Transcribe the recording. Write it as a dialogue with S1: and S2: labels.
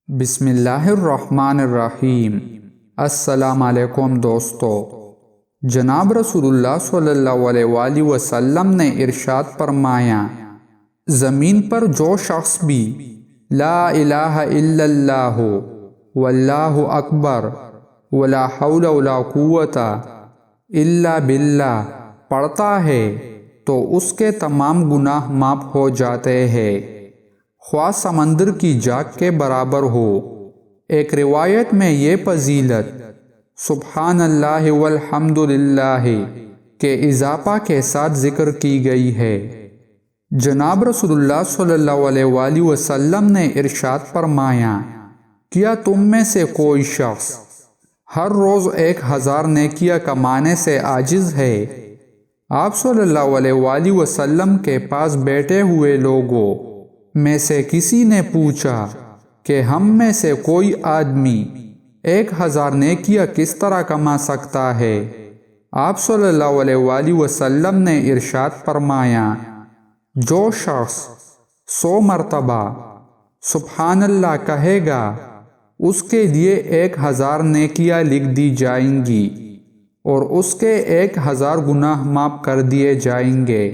S1: بسم اللہ الرحمن الرحیم۔ السلام علیکم دوستو۔ جناب رسول اللہ صلی اللہ علیہ وآلہ وسلم نے ارشاد فرمایا، زمین پر جو شخص بھی لا الہ الا اللہ واللہ اکبر ولا حول ولا قوت الا باللہ پڑھتا ہے تو اس کے تمام گناہ معاف ہو جاتے ہیں، خواہ سمندر کی جاگ کے برابر ہو۔ ایک روایت میں یہ فضیلت سبحان اللہ والحمد للہ کے اضافہ کے ساتھ ذکر کی گئی ہے۔ جناب رسول اللہ صلی اللہ علیہ وآلہ وسلم نے ارشاد فرمایا، کیا تم میں سے کوئی شخص ہر روز 1000 نیکیاں کمانے سے عاجز ہے؟ آپ صلی اللہ علیہ وآلہ وسلم کے پاس بیٹھے ہوئے لوگوں میں سے کسی نے پوچھا کہ ہم میں سے کوئی آدمی 1000 نیکیاں کس طرح کما سکتا ہے؟ آپ صلی اللہ علیہ وآلہ وسلم نے ارشاد فرمایا، جو شخص 100 مرتبہ سبحان اللہ کہے گا اس کے لیے 1000 نیکیاں لکھ دی جائیں گی اور اس کے 1000 گناہ معاف کر دیے جائیں گے۔